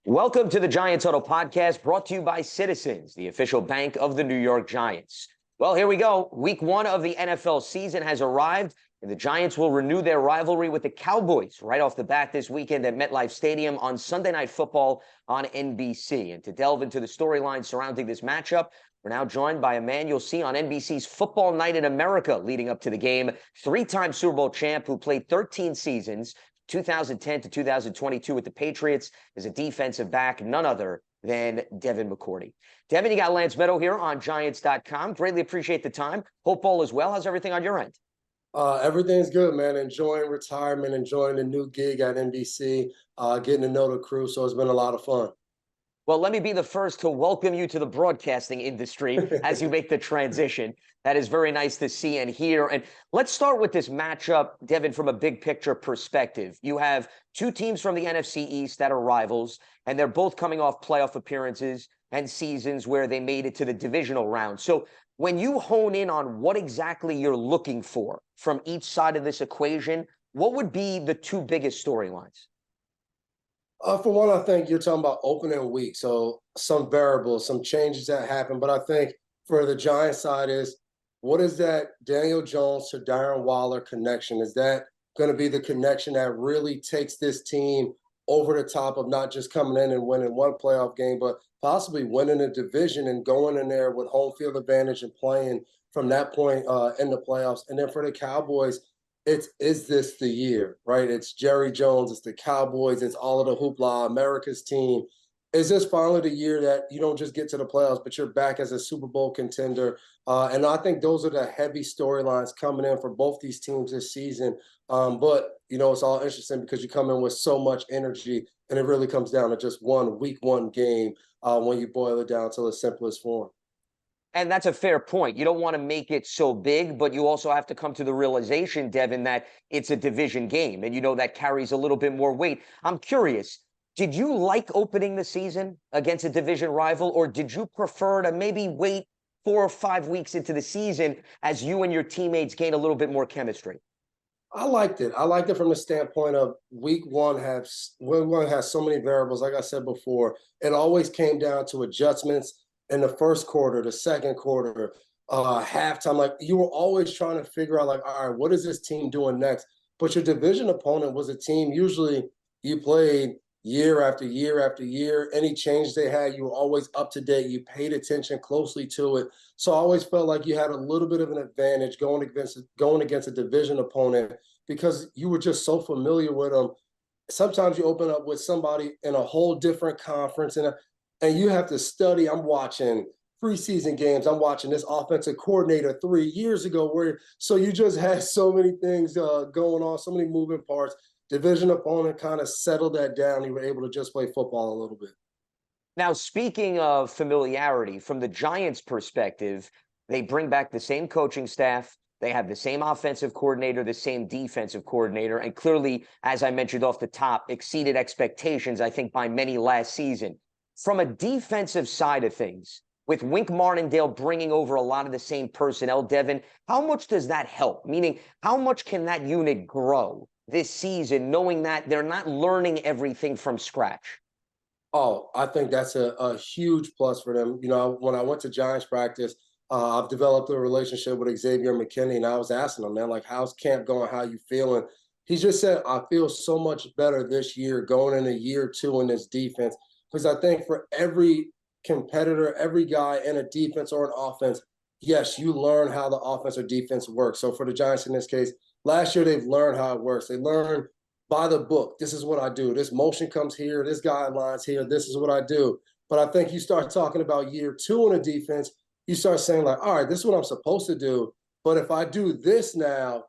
Welcome to the Giants Huddle podcast, brought to you by Citizens, the official bank of the New York Giants. Well, here we go. Week 1 of the NFL season has arrived, and the Giants will renew their rivalry with the Cowboys right off the bat this weekend at MetLife Stadium on Sunday Night Football on NBC. And to delve into the storyline surrounding this matchup, we're now joined by a man you'll see on NBC's Football Night in America leading up to the game, three-time Super Bowl champ who played 13 seasons, 2010 to 2022 with the Patriots as a defensive back, none other than Devin McCourty. Devin, you got Lance Meadow here on Giants.com. Greatly appreciate the time. Hope all is well. How's everything on your end? Everything's good, man. Enjoying retirement, enjoying the new gig at NBC, getting to know the crew. So it's been a lot of fun. Well, let me be the first to welcome you to the broadcasting industry as you make the transition. That is very nice to see and hear. And let's start with this matchup, Devin, from a big picture perspective. You have two teams from the NFC East that are rivals, and they're both coming off playoff appearances and seasons where they made it to the divisional round. So when you hone in on what exactly you're looking for from each side of this equation, what would be the two biggest storylines? For one, I think you're talking about opening week. So some variables, some changes that happen. But I think for the Giants side is, what is that Daniel Jones to Darren Waller connection? Is that going to be the connection that really takes this team over the top of not just coming in and winning one playoff game, but possibly winning a division and going in there with home field advantage and playing from that point in the playoffs? And then for the Cowboys, is this the year, right? It's Jerry Jones, it's the Cowboys, it's all of the hoopla, America's team. Is this finally the year that you don't just get to the playoffs, but you're back as a Super Bowl contender? And I think those are the heavy storylines coming in for both these teams this season. But, you know, it's all interesting because you come in with so much energy, and it really comes down to just one week one game when you boil it down to the simplest form. And that's a fair point. You don't want to make it so big, but you also have to come to the realization, Devin, that it's a division game. And, you know, that carries a little bit more weight. I'm curious, did you like opening the season against a division rival, or did you prefer to maybe wait 4 or 5 weeks into the season as you and your teammates gain a little bit more chemistry? I liked it. I liked it from the standpoint of week one has so many variables. Like I said before, it always came down to adjustments in the first quarter, the second quarter, halftime. Like, you were always trying to figure out, like, all right, what is this team doing next? But your division opponent was a team usually you played year after year after year. Any change they had, you were always up to date. You paid attention closely to it. So I always felt like you had a little bit of an advantage going against a division opponent because you were just so familiar with them. Sometimes you open up with somebody in a whole different conference and you have to study. I'm watching preseason games. I'm watching this offensive coordinator 3 years ago. So you just had so many things going on, so many moving parts. Division opponent kind of settled that down. You were able to just play football a little bit. Now, speaking of familiarity, from the Giants' perspective, they bring back the same coaching staff. They have the same offensive coordinator, the same defensive coordinator, and clearly, as I mentioned off the top, exceeded expectations, I think, by many last season. From a defensive side of things, with Wink Martindale bringing over a lot of the same personnel, Devin, how much does that help? Meaning, how much can that unit grow this season, knowing that they're not learning everything from scratch? Oh, I think that's a huge plus for them. You know, when I went to Giants practice, I've developed a relationship with Xavier McKinney, and I was asking him, man, like, how's camp going? How you feeling? He just said, I feel so much better this year going into year 2 in this defense. Because I think for every competitor, every guy in a defense or an offense, yes, you learn how the offense or defense works. So for the Giants in this case, last year they've learned how it works. They learned by the book. This is what I do. This motion comes here. This guideline's here. This is what I do. But I think you start talking about year 2 in a defense, you start saying, like, all right, this is what I'm supposed to do. But if I do this now,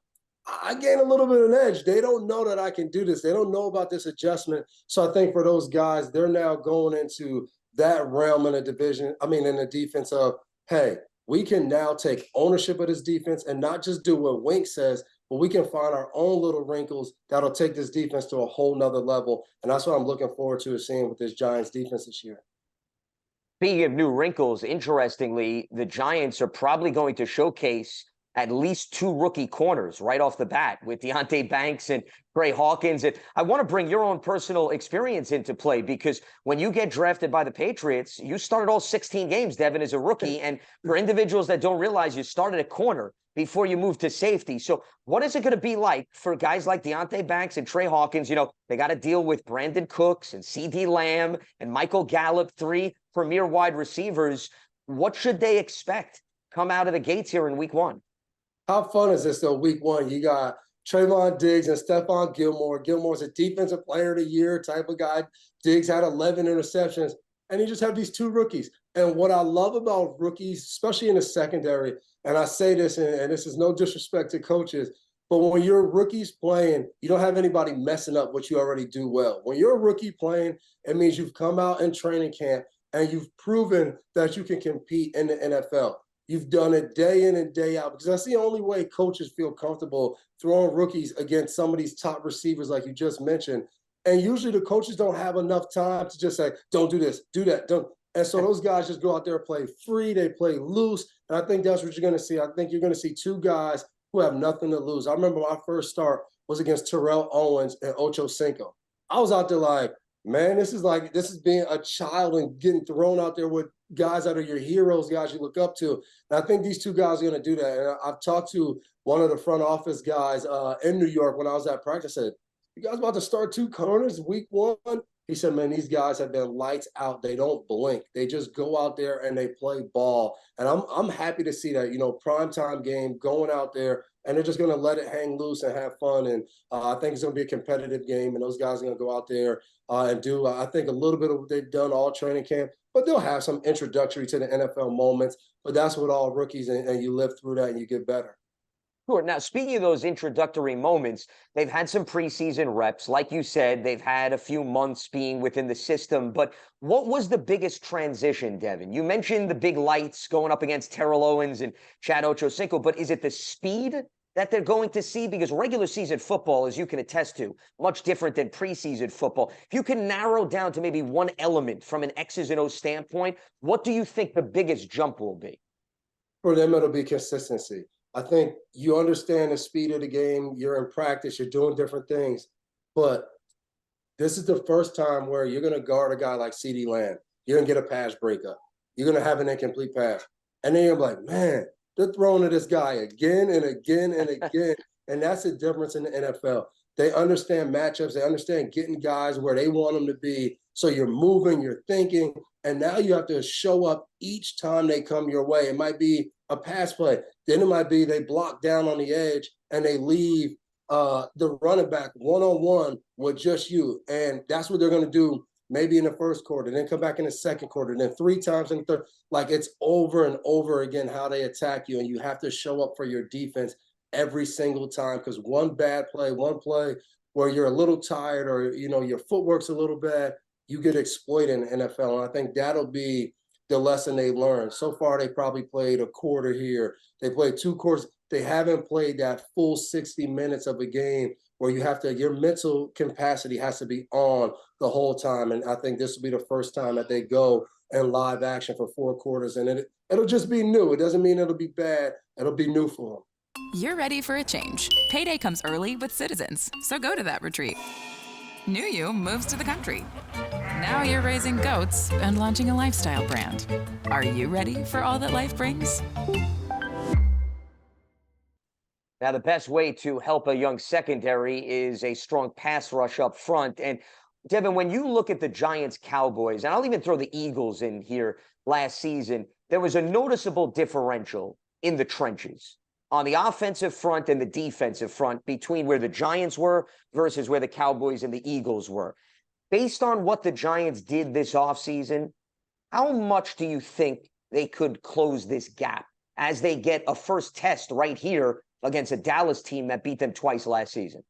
I gain a little bit of an edge. They don't know that I can do this. They don't know about this adjustment. So I think for those guys, they're now going into that realm in the in the defense of, hey, we can now take ownership of this defense and not just do what Wink says, but we can find our own little wrinkles that'll take this defense to a whole nother level. And that's what I'm looking forward to seeing with this Giants defense this year. Speaking of new wrinkles, interestingly, the Giants are probably going to showcase at least two rookie corners right off the bat with Deonte Banks and Trey Hawkins. And I want to bring your own personal experience into play because when you get drafted by the Patriots, you started all 16 games, Devin, as a rookie. And for individuals that don't realize, you started at corner before you moved to safety. So what is it going to be like for guys like Deonte Banks and Trey Hawkins? You know, they got to deal with Brandon Cooks and CeeDee Lamb and Michael Gallup, three premier wide receivers. What should they expect come out of the gates here in week one? How fun is this, though, week one? You got Trayvon Diggs and Stephon Gilmore. Gilmore's a defensive player of the year type of guy. Diggs had 11 interceptions, and you just have these two rookies. And what I love about rookies, especially in the secondary, and I say this, and this is no disrespect to coaches, but when you're rookies playing, you don't have anybody messing up what you already do well. When you're a rookie playing, it means you've come out in training camp and you've proven that you can compete in the NFL. You've done it day in and day out because that's the only way coaches feel comfortable throwing rookies against some of these top receivers like you just mentioned. And usually the coaches don't have enough time to just say, don't do this, do that, don't. And so those guys just go out there and play free. They play loose. And I think that's what you're going to see. I think you're going to see two guys who have nothing to lose. I remember my first start was against Terrell Owens and Ocho Cinco. I was out there like, man, this is being a child and getting thrown out there with guys that are your heroes, guys you look up to. And I think these two guys are going to do that. And I've talked to one of the front office guys in New York when I was at practice. I said, you guys about to start two corners week one? He said, man, these guys have been lights out. They don't blink. They just go out there and they play ball. And I'm happy to see that, primetime game, going out there, and they're just going to let it hang loose and have fun. And I think it's going to be a competitive game, and those guys are going to go out there and do, I think, a little bit of what they've done all training camp. But they'll have some introductory to the NFL moments. But that's what all rookies, and you live through that and you get better. Sure. Now, speaking of those introductory moments, they've had some preseason reps. Like you said, they've had a few months being within the system. But what was the biggest transition, Devin? You mentioned the big lights going up against Terrell Owens and Chad Ochocinco, but is it the speed that they're going to see? Because regular season football, as you can attest to, much different than preseason football. If you can narrow down to maybe one element from an X's and O's standpoint, what do you think the biggest jump will be? For them, it'll be consistency. I think you understand the speed of the game. You're in practice. You're doing different things. But this is the first time where you're going to guard a guy like CeeDee Lamb. You're going to get a pass breakup. You're going to have an incomplete pass. And then you're like, man, they're throwing to this guy again and again and again. And that's the difference in the NFL. They understand matchups. They understand getting guys where they want them to be. So you're moving, you're thinking, and now you have to show up each time they come your way. It might be a pass play. Then it might be they block down on the edge and they leave the running back one-on-one with just you. And that's what they're going to do maybe in the first quarter, then come back in the second quarter, then three times in the third. Like, it's over and over again how they attack you, and you have to show up for your defense every single time because one bad play, one play where you're a little tired or, your footwork's a little bad, you get exploited in the NFL. And I think that'll be the lesson they learned. So far, they probably played a quarter here. They played two quarters. They haven't played that full 60 minutes of a game where you have to, your mental capacity has to be on the whole time. And I think this will be the first time that they go in live action for 4 quarters. And it'll just be new. It doesn't mean it'll be bad. It'll be new for them. You're ready for a change. Payday comes early with Citizens, so go to that retreat. New you moves to the country. Now you're raising goats and launching a lifestyle brand. Are you ready for all that life brings? Now, the best way to help a young secondary is a strong pass rush up front. And Devin, when you look at the Giants-Cowboys, and I'll even throw the Eagles in here last season, there was a noticeable differential in the trenches on the offensive front and the defensive front between where the Giants were versus where the Cowboys and the Eagles were. Based on what the Giants did this offseason, how much do you think they could close this gap as they get a first test right here against a Dallas team that beat them twice last season?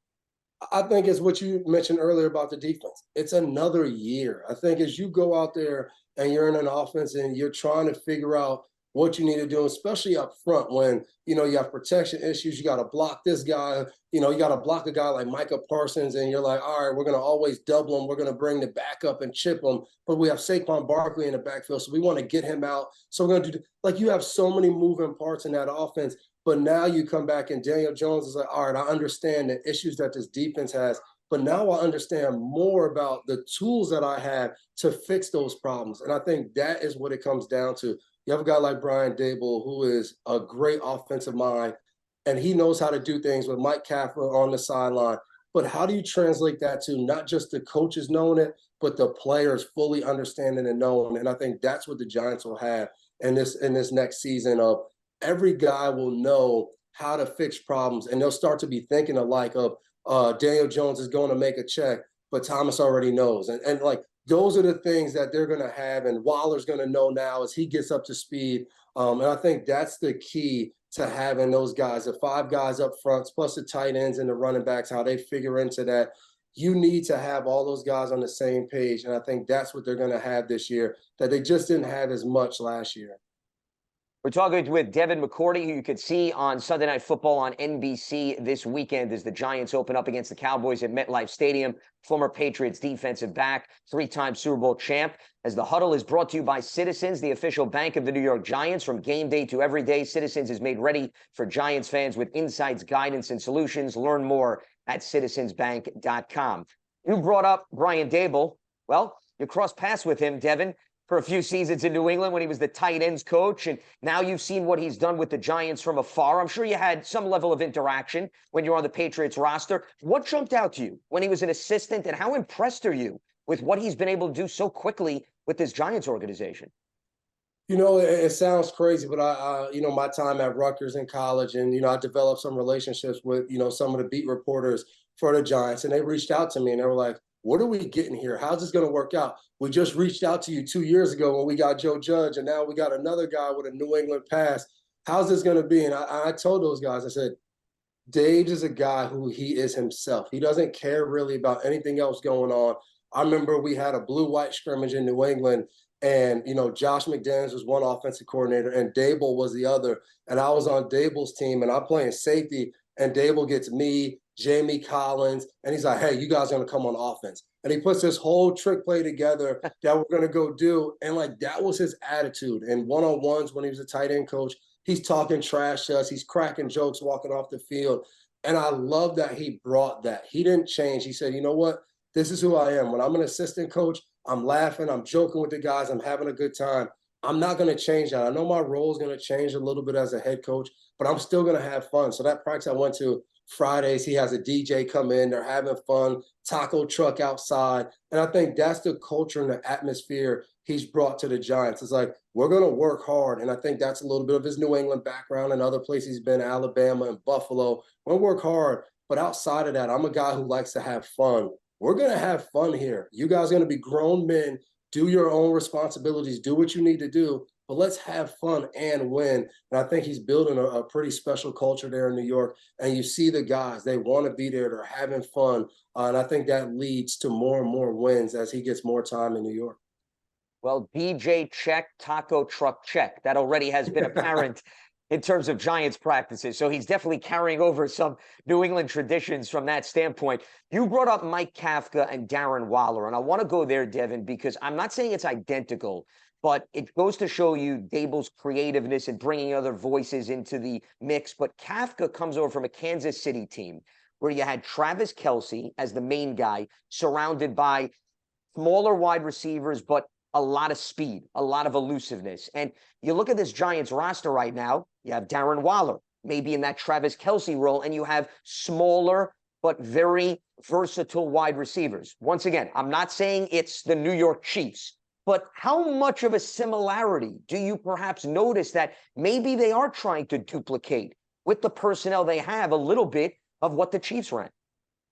I think it's what you mentioned earlier about the defense. It's another year. I think as you go out there and you're in an offense and you're trying to figure out what you need to do, especially up front when, you have protection issues, you got to block this guy, you got to block a guy like Micah Parsons, and you're like, all right, we're going to always double him. We're going to bring the backup and chip him. But we have Saquon Barkley in the backfield, so we want to get him out. So we're going to do, like, you have so many moving parts in that offense. But now you come back and Daniel Jones is like, all right, I understand the issues that this defense has, but now I understand more about the tools that I have to fix those problems. And I think that is what it comes down to. You have a guy like Brian Daboll, who is a great offensive mind, and he knows how to do things with Mike Kafka on the sideline. But how do you translate that to not just the coaches knowing it, but the players fully understanding and knowing? And I think that's what the Giants will have in this next season of every guy will know how to fix problems, and they'll start to be thinking alike of Daniel Jones is going to make a check, but Thomas already knows. And like those are the things that they're going to have, and Waller's going to know now as he gets up to speed. And I think that's the key to having those guys, the 5 guys up front, plus the tight ends and the running backs, how they figure into that. You need to have all those guys on the same page, and I think that's what they're going to have this year that they just didn't have as much last year. We're talking with Devin McCourty, who you could see on Sunday Night Football on NBC this weekend as the Giants open up against the Cowboys at MetLife Stadium. Former Patriots defensive back, 3-time Super Bowl champ. As the Huddle is brought to you by Citizens, the official bank of the New York Giants. From game day to every day, Citizens is made ready for Giants fans with insights, guidance, and solutions. Learn more at citizensbank.com. You brought up Brian Daboll. Well, you crossed paths with him, Devin, for a few seasons in New England when he was the tight ends coach. And now you've seen what he's done with the Giants from afar. I'm sure you had some level of interaction when you were on the Patriots roster. What jumped out to you when he was an assistant, and how impressed are you with what he's been able to do so quickly with this Giants organization? You know, it sounds crazy, but my time at Rutgers in college, and, I developed some relationships with, some of the beat reporters for the Giants, and they reached out to me and they were like, what are we getting here? How's this going to work out? We just reached out to you 2 years ago when we got Joe Judge, and now we got another guy with a New England pass. How's this going to be? And I told those guys, I said, Dave is a guy who he is himself. He doesn't care really about anything else going on. I remember we had a blue-white scrimmage in New England, and, Josh McDaniels was one offensive coordinator, and Daboll was the other. And I was on Daboll's team, and I'm playing safety, and Daboll gets me, Jamie Collins, and he's like, hey, you guys are going to come on offense. And he puts this whole trick play together that we're going to go do. And, that was his attitude. And one-on-ones when he was a tight end coach, he's talking trash to us. He's cracking jokes walking off the field. And I love that he brought that. He didn't change. He said, you know what? This is who I am. When I'm an assistant coach, I'm laughing. I'm joking with the guys. I'm having a good time. I'm not going to change that. I know my role is going to change a little bit as a head coach, but I'm still going to have fun. So that practice I went to Fridays, he has a DJ come in. They're having fun, taco truck outside. And I think that's the culture and the atmosphere he's brought to the Giants. It's like, we're going to work hard. And I think that's a little bit of his New England background and other places he's been, Alabama and Buffalo. We're going to work hard. But outside of that, I'm a guy who likes to have fun. We're going to have fun here. You guys are going to be grown men. Do your own responsibilities. Do what you need to do. But let's have fun and win. And I think he's building a pretty special culture there in New York. And you see the guys, they want to be there. They're having fun. And I think that leads to more and more wins as he gets more time in New York. Well, DJ check, taco truck check. That already has been apparent in terms of Giants practices. So he's definitely carrying over some New England traditions from that standpoint. You brought up Mike Kafka and Darren Waller. And I want to go there, Devin, because I'm not saying it's identical, but it goes to show you Daboll's creativeness and bringing other voices into the mix. But Kafka comes over from a Kansas City team where you had Travis Kelce as the main guy, surrounded by smaller wide receivers, but a lot of speed, a lot of elusiveness. And you look at this Giants roster right now, you have Darren Waller, maybe in that Travis Kelce role, and you have smaller but very versatile wide receivers. Once again, I'm not saying it's the New York Chiefs, but how much of a similarity do you perhaps notice that maybe they are trying to duplicate with the personnel they have a little bit of what the Chiefs ran?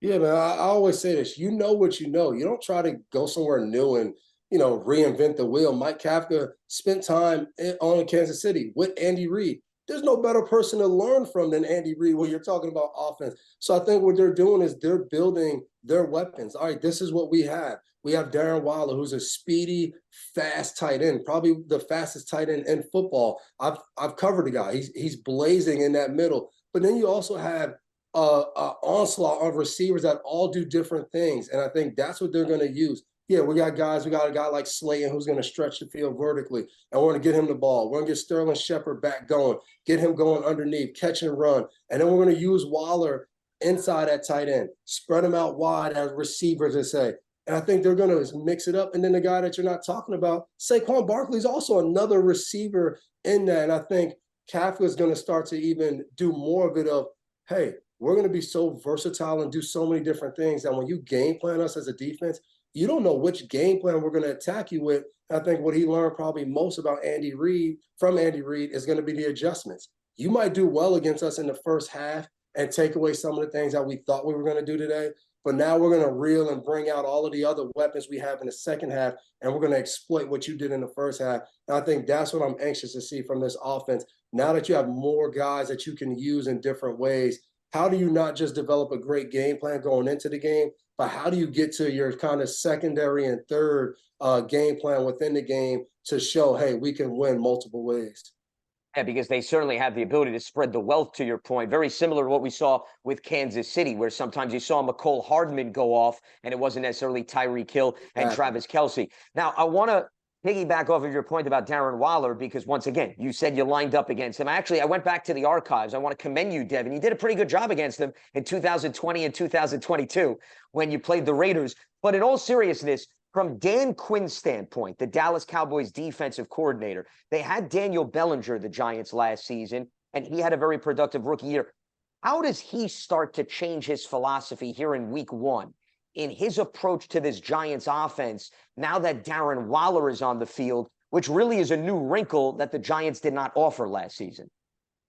Yeah, man, I always say this. You know what you know. You don't try to go somewhere new and, reinvent the wheel. Mike Kafka spent time on Kansas City with Andy Reid. There's no better person to learn from than Andy Reid when you're talking about offense. So I think what they're doing is they're building their weapons. All right, this is what we have. We have Darren Waller, who's a speedy, fast tight end, probably the fastest tight end in football. I've covered the guy. He's blazing in that middle. But then you also have an onslaught of receivers that all do different things. And I think that's what they're going to use. yeah, we got guys. We got a guy like Slayton who's going to stretch the field vertically, and we're going to get him the ball. We're going to get Sterling Shepard back going, get him going underneath, catch and run, and then we're going to use Waller inside at tight end, spread him out wide as receivers, to say. And I think they're going to mix it up. And then the guy that you're not talking about, Saquon Barkley, is also another receiver in that. And I think Kafka is going to start to even do more of it of, hey, we're going to be so versatile and do so many different things that when you game plan us as a defense, you don't know which game plan we're going to attack you with. I think what he learned probably most about Andy Reid is going to be the adjustments. You might do well against us in the first half and take away some of the things that we thought we were going to do today. But now we're going to reel and bring out all of the other weapons we have in the second half, and we're going to exploit what you did in the first half. And I think that's what I'm anxious to see from this offense. Now that you have more guys that you can use in different ways, how do you not just develop a great game plan going into the game, but how do you get to your kind of secondary and third game plan within the game to show, hey, we can win multiple ways? Yeah, because they certainly have the ability to spread the wealth, to your point. Very similar to what we saw with Kansas City, where sometimes you saw McCole Hardman go off, and it wasn't necessarily Tyreek Hill and Travis Kelce. Now, I want to piggyback off of your point about Darren Waller, because once again, you said you lined up against him. Actually, I went back to the archives. I want to commend you, Devin. You did a pretty good job against him in 2020 and 2022 when you played the Raiders. But in all seriousness, from Dan Quinn's standpoint, the Dallas Cowboys defensive coordinator, they had Daniel Bellinger, the Giants, last season, and he had a very productive rookie year. How does he start to change his philosophy here in week one in his approach to this Giants offense now that Darren Waller is on the field, which really is a new wrinkle that the Giants did not offer last season?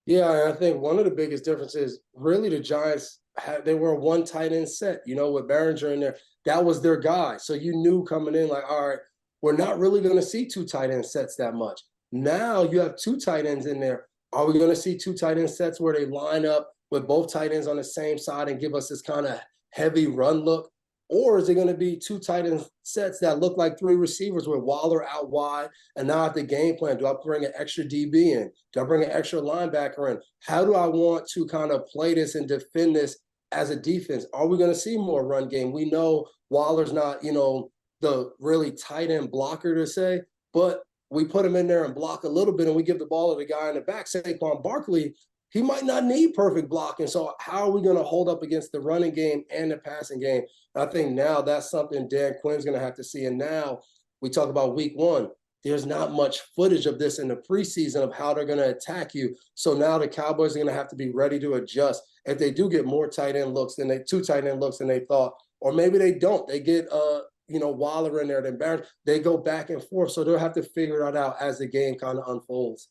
Yeah, and I think one of the biggest differences, really, the Giants they were a one tight end set, with Bellinger in there. That was their guy. So you knew coming in, like, all right, we're not really going to see two tight end sets that much. Now you have two tight ends in there. Are we going to see two tight end sets where they line up with both tight ends on the same side and give us this kind of heavy run look? Or is it going to be two tight end sets that look like three receivers with Waller out wide? And now at the game plan, do I bring an extra DB in? Do I bring an extra linebacker in? How do I want to kind of play this and defend this as a defense? Are we going to see more run game? We know Waller's not, the really tight end blocker to say, but we put him in there and block a little bit and we give the ball to the guy in the back. Saquon Barkley, he might not need perfect blocking. So how are we going to hold up against the running game and the passing game? I think now that's something Dan Quinn's going to have to see. And now we talk about week one. There's not much footage of this in the preseason of how they're going to attack you. So now the Cowboys are going to have to be ready to adjust. If they do get more tight end looks than two tight end looks than they thought, or maybe they don't, they get Waller in there, then Barron, they go back and forth. So they'll have to figure that out as the game kind of unfolds.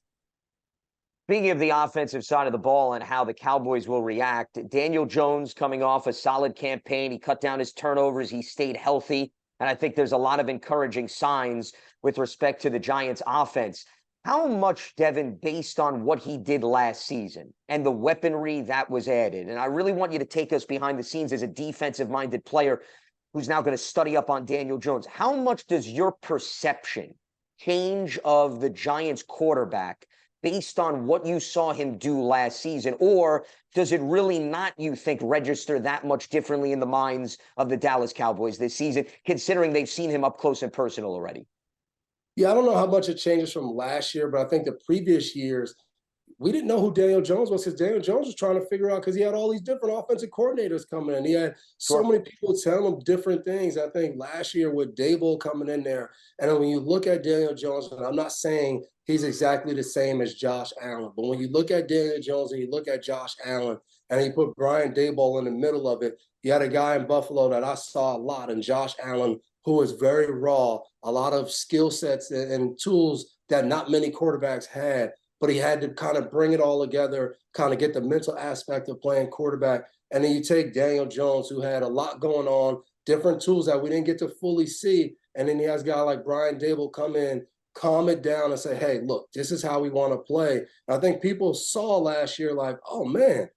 Speaking of the offensive side of the ball and how the Cowboys will react, Daniel Jones coming off a solid campaign. He cut down his turnovers. He stayed healthy. And I think there's a lot of encouraging signs with respect to the Giants offense. How much, Devin, based on what he did last season and the weaponry that was added? And I really want you to take us behind the scenes as a defensive-minded player who's now going to study up on Daniel Jones. How much does your perception change of the Giants quarterback based on what you saw him do last season? Or does it really not, you think, register that much differently in the minds of the Dallas Cowboys this season, considering they've seen him up close and personal already? Yeah, I don't know how much it changes from last year, but I think the previous years, we didn't know who Daniel Jones was because Daniel Jones was trying to figure out because he had all these different offensive coordinators coming in. He had so many people telling him different things. I think last year with Daboll coming in there, and then when you look at Daniel Jones, and I'm not saying he's exactly the same as Josh Allen, but when you look at Daniel Jones and you look at Josh Allen, and you put Brian Daboll in the middle of it, you had a guy in Buffalo that I saw a lot, and Josh Allen, who is very raw, a lot of skill sets and tools that not many quarterbacks had. But he had to kind of bring it all together, kind of get the mental aspect of playing quarterback. And then you take Daniel Jones, who had a lot going on, different tools that we didn't get to fully see. And then he has a guy like Brian Daboll come in, calm it down and say, hey, look, this is how we want to play. And I think people saw last year like, oh, man,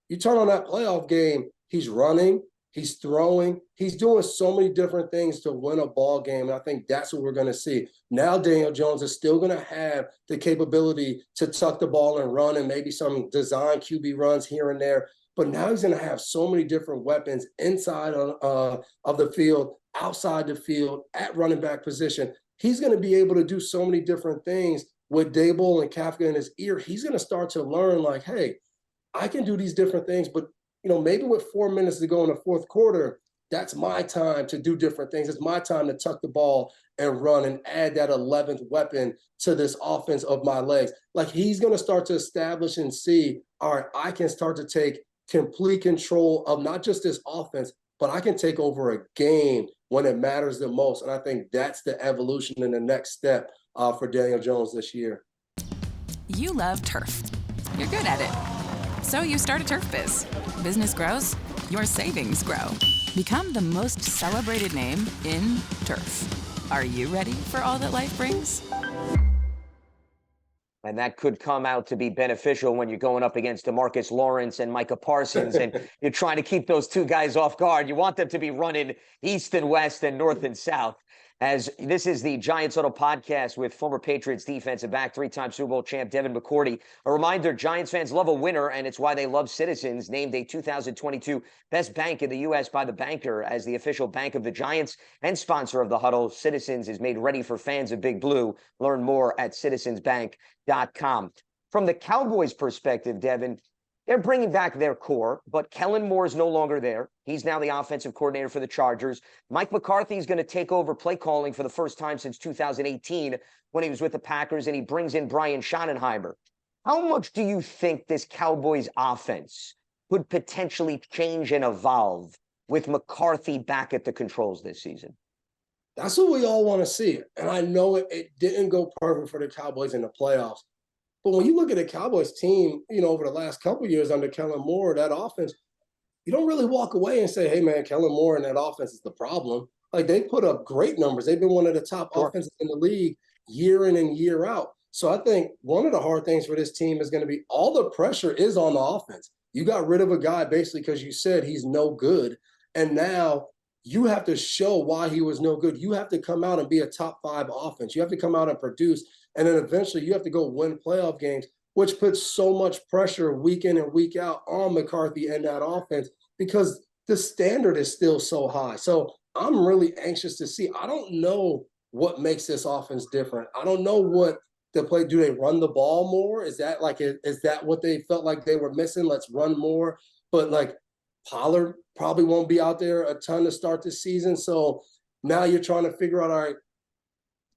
you turn on that playoff game, he's running, he's throwing, he's doing so many different things to win a ball game. And I think that's what we're going to see. Now Daniel Jones is still going to have the capability to tuck the ball and run and maybe some design QB runs here and there. But now he's going to have so many different weapons inside of the field outside the field, at running back position. He's going to be able to do so many different things with Daboll and Kafka in his ear. He's going to start to learn like, hey, I can do these different things, but maybe with 4 minutes to go in the fourth quarter, that's my time to do different things. It's my time to tuck the ball and run and add that 11th weapon to this offense of my legs. Like he's going to start to establish and see, all right, I can start to take complete control of not just this offense, but I can take over a game when it matters the most. And I think that's the evolution and the next step for Daniel Jones this year. You love turf. You're good at it. So you start a turf biz. Business grows, your savings grow. Become the most celebrated name in turf. Are you ready for all that life brings? And that could come out to be beneficial when you're going up against DeMarcus Lawrence and Micah Parsons, and you're trying to keep those two guys off guard. You want them to be running east and west and north and south. As this is the Giants Huddle podcast with former Patriots defensive back, three-time Super Bowl champ Devin McCourty. A reminder, Giants fans love a winner, and it's why they love Citizens, named a 2022 Best Bank in the U.S. by The Banker as the official bank of the Giants and sponsor of the Huddle. Citizens is made ready for fans of Big Blue. Learn more at citizensbank.com. From the Cowboys' perspective, Devin, they're bringing back their core, but Kellen Moore is no longer there. He's now the offensive coordinator for the Chargers. Mike McCarthy is going to take over play calling for the first time since 2018 when he was with the Packers, and he brings in Brian Schottenheimer. How much do you think this Cowboys offense could potentially change and evolve with McCarthy back at the controls this season? That's what we all want to see. And I know it didn't go perfect for the Cowboys in the playoffs. But when you look at the Cowboys team, over the last couple of years under Kellen Moore, that offense, you don't really walk away and say, hey, man, Kellen Moore and that offense is the problem. Like, they put up great numbers. They've been one of the top offenses in the league year in and year out. So I think one of the hard things for this team is going to be all the pressure is on the offense. You got rid of a guy basically because you said he's no good. And now you have to show why he was no good. You have to come out and be a top 5 offense. You have to come out and produce. And then eventually you have to go win playoff games, which puts so much pressure week in and week out on McCarthy and that offense because the standard is still so high. So I'm really anxious to see. I don't know what makes this offense different. I don't know what the play. Do they run the ball more? Is that what they felt like they were missing? Let's run more. But like Pollard probably won't be out there a ton to start the season. So now you're trying to figure out, all right,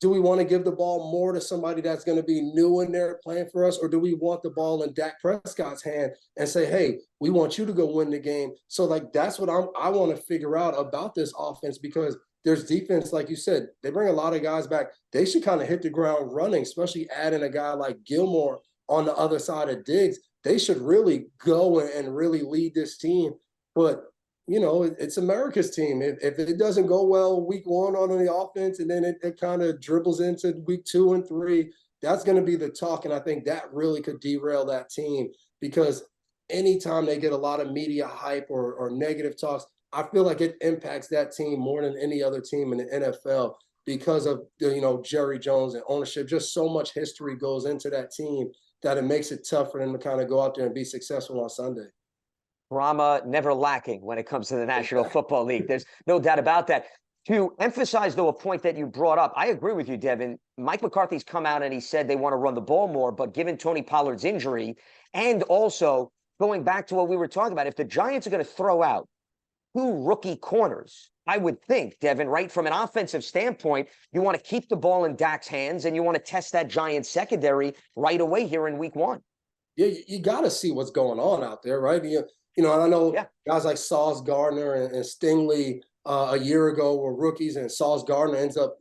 do we want to give the ball more to somebody that's going to be new in there playing for us, or do we want the ball in Dak Prescott's hand and say, hey, we want you to go win the game? So, like, that's what I want to figure out about this offense because there's defense, like you said. They bring a lot of guys back. They should kind of hit the ground running, especially adding a guy like Gilmore on the other side of Diggs. They should really go and really lead this team. But it's America's team. If it doesn't go well week 1 on the offense and then it kind of dribbles into week 2 and 3, that's going to be the talk. And I think that really could derail that team because anytime they get a lot of media hype or negative talks, I feel like it impacts that team more than any other team in the NFL because of, Jerry Jones and ownership. Just so much history goes into that team that it makes it tough for them to kind of go out there and be successful on Sunday. Drama never lacking when it comes to the National Football League. There's no doubt about that. To emphasize, though, a point that you brought up, I agree with you, Devin. Mike McCarthy's come out and he said they want to run the ball more, but given Tony Pollard's injury and also going back to what we were talking about, if the Giants are going to throw out 2 rookie corners, I would think, Devin, right, from an offensive standpoint, you want to keep the ball in Dak's hands and you want to test that Giants secondary right away here in week 1. Yeah, you got to see what's going on out there, right? And I know guys like Sauce Gardner and Stingley a year ago were rookies, and Sauce Gardner ends up,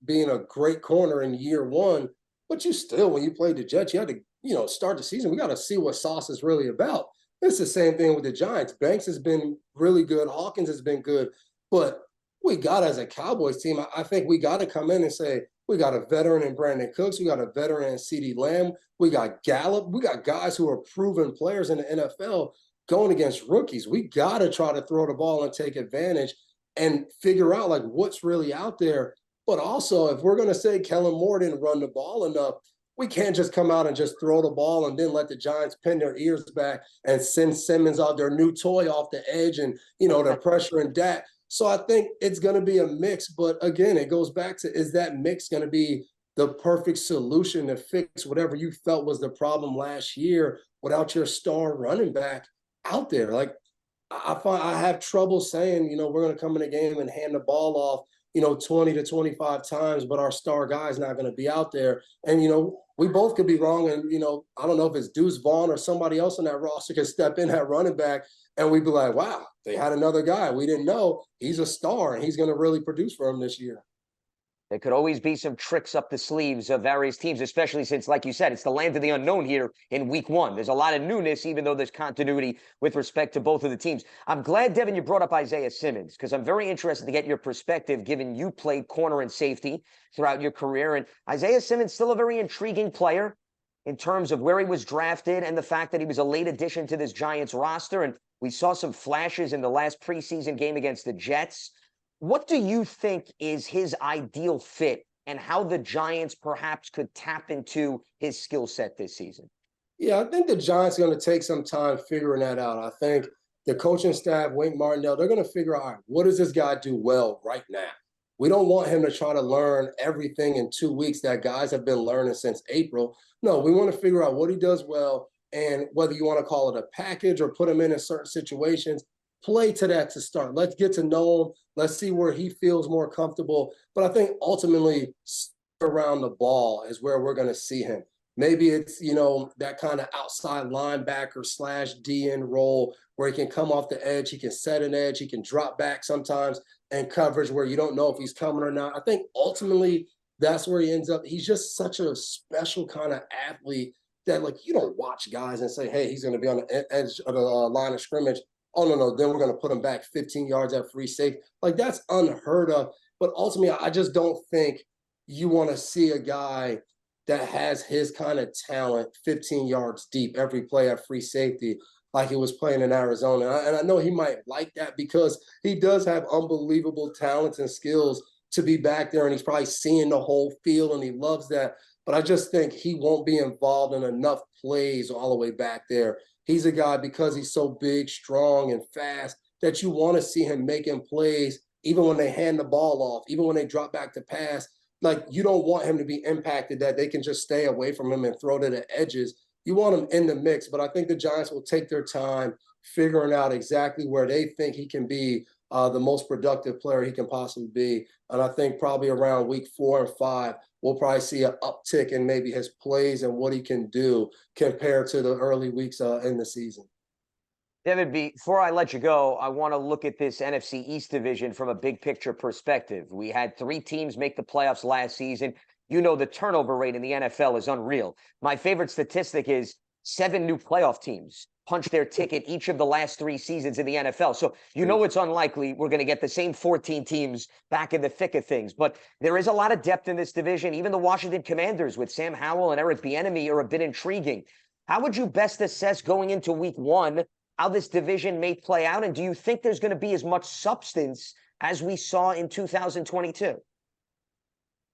being a great corner in year 1. But you still, when you played the Jets, you had to, start the season. We got to see what Sauce is really about. It's the same thing with the Giants. Banks has been really good. Hawkins has been good. But we got, as a Cowboys team, I think we got to come in and say, we got a veteran in Brandon Cooks. We got a veteran in CeeDee Lamb. We got Gallup. We got guys who are proven players in the NFL going against rookies. We got to try to throw the ball and take advantage and figure out like what's really out there. But also, if we're going to say Kellen Moore didn't run the ball enough, we can't just come out and just throw the ball and then let the Giants pin their ears back and send Simmons out, their new toy, off the edge and, the pressure and Dak. So I think it's going to be a mix. But again, it goes back to, is that mix going to be the perfect solution to fix whatever you felt was the problem last year without your star running back out there? Like, I have trouble saying, we're going to come in a game and hand the ball off, 20 to 25 times, but our star guy's not going to be out there. And, we both could be wrong. And, I don't know if it's Deuce Vaughn or somebody else on that roster can step in at running back and we'd be like, wow, they had another guy. We didn't know he's a star and he's going to really produce for them this year. There could always be some tricks up the sleeves of various teams, especially since, like you said, it's the land of the unknown here in week one. There's a lot of newness, even though there's continuity with respect to both of the teams. I'm glad, Devin, you brought up Isaiah Simmons, because I'm very interested to get your perspective, given you played corner and safety throughout your career. And Isaiah Simmons, still a very intriguing player in terms of where he was drafted and the fact that he was a late addition to this Giants roster. And we saw some flashes in the last preseason game against the Jets. What do you think is his ideal fit and how the Giants perhaps could tap into his skill set this season? Yeah, I think the Giants are going to take some time figuring that out. I think the coaching staff, Wink Martindale, they're going to figure out, all right, what does this guy do well right now? We don't want him to try to learn everything in 2 weeks that guys have been learning since April. No, we want to figure out what he does well, and whether you want to call it a package or put him in certain situations, play to that to start. Let's get to know him. Let's see where he feels more comfortable. But I think ultimately around the ball is where we're going to see him. Maybe it's, that kind of outside linebacker / DN role where he can come off the edge. He can set an edge. He can drop back sometimes and coverage where you don't know if he's coming or not. I think ultimately that's where he ends up. He's just such a special kind of athlete that, like, you don't watch guys and say, hey, he's going to be on the edge of the line of scrimmage. Oh, no, then we're going to put him back 15 yards at free safety. Like, that's unheard of. But ultimately, I just don't think you want to see a guy that has his kind of talent 15 yards deep every play at free safety like he was playing in Arizona. And I know he might like that because he does have unbelievable talents and skills to be back there, and he's probably seeing the whole field, and he loves that. But I just think he won't be involved in enough plays all the way back there. He's a guy, because he's so big, strong, and fast, that you want to see him making plays even when they hand the ball off, even when they drop back to pass. Like, you don't want him to be impacted that they can just stay away from him and throw to the edges. You want him in the mix, but I think the Giants will take their time figuring out exactly where they think he can be the most productive player he can possibly be. And I think probably around week 4 and 5, we'll probably see an uptick in maybe his plays and what he can do compared to the early weeks in the season. Devin, before I let you go, I want to look at this NFC East division from a big picture perspective. We had 3 teams make the playoffs last season. The turnover rate in the NFL is unreal. My favorite statistic is 7 new playoff teams punched their ticket each of the last 3 seasons in the NFL. So it's unlikely we're going to get the same 14 teams back in the thick of things. But there is a lot of depth in this division. Even the Washington Commanders with Sam Howell and Eric Bieniemy are a bit intriguing. How would you best assess going into week 1 how this division may play out? And do you think there's going to be as much substance as we saw in 2022?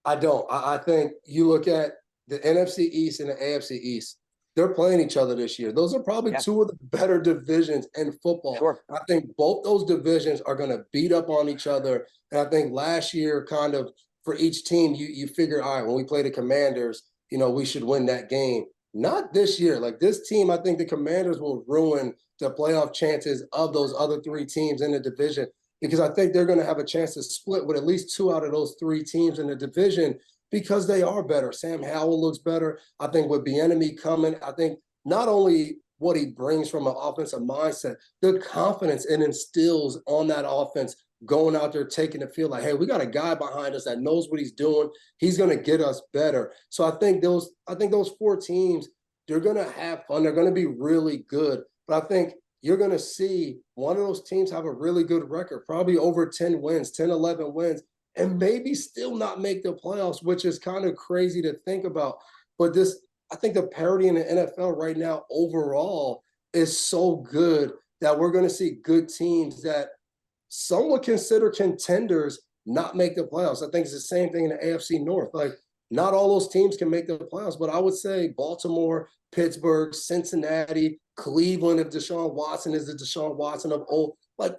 I don't. I think you look at the NFC East and the AFC East, they're playing each other this year. Those are probably 2 of the better divisions in football. Sure. I think both those divisions are going to beat up on each other. And I think last year, kind of for each team, you figure, all right, when we play the Commanders, we should win that game. Not this year. Like, this team, I think the Commanders will ruin the playoff chances of those other 3 teams in the division, because I think they're going to have a chance to split with at least 2 out of those 3 teams in the division because they are better. Sam Howell looks better. I think with Bieniemy coming, I think not only what he brings from an offensive mindset, the confidence it instills on that offense going out there, taking the field like, hey, we got a guy behind us that knows what he's doing. He's going to get us better. So I think those 4 teams, they're going to have fun. They're going to be really good. But I think you're going to see one of those teams have a really good record, probably over 10 wins, 10, 11 wins, and maybe still not make the playoffs, which is kind of crazy to think about. But I think the parity in the NFL right now overall is so good that we're going to see good teams that some would consider contenders not make the playoffs. I think it's the same thing in the AFC North. Like, not all those teams can make the playoffs, but I would say Baltimore, Pittsburgh, Cincinnati, Cleveland, if Deshaun Watson is the Deshaun Watson of old, like,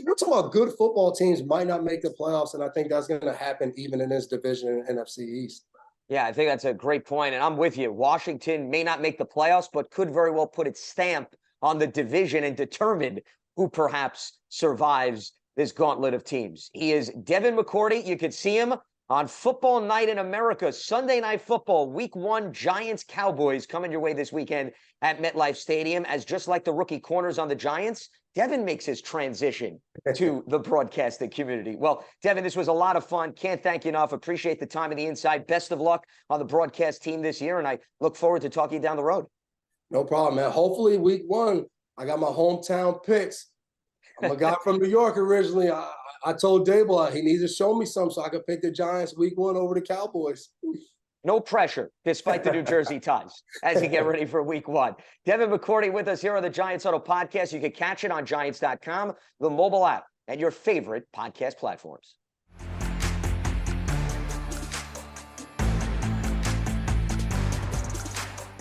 we're talking about good football teams might not make the playoffs, and I think that's going to happen even in this division in NFC East. Yeah, I think that's a great point, and I'm with you. Washington may not make the playoffs, but could very well put its stamp on the division and determine who perhaps survives this gauntlet of teams. He is Devin McCourty. You could see him on Football Night in America, Sunday Night Football, Week 1, Giants-Cowboys coming your way this weekend at MetLife Stadium. As just like the rookie corners on the Giants, Devin makes his transition to the broadcasting community. Well, Devin, this was a lot of fun. Can't thank you enough. Appreciate the time and the insight. Best of luck on the broadcast team this year, and I look forward to talking down the road. No problem, man. Hopefully, Week 1, I got my hometown picks. I'm a guy from New York originally. I told Daboll he needs to show me some so I could pick the Giants Week 1 over the Cowboys. No pressure, despite the New Jersey ties, as you get ready for Week 1. Devin McCourty with us here on the Giants Huddle podcast. You can catch it on Giants.com, the mobile app, and your favorite podcast platforms.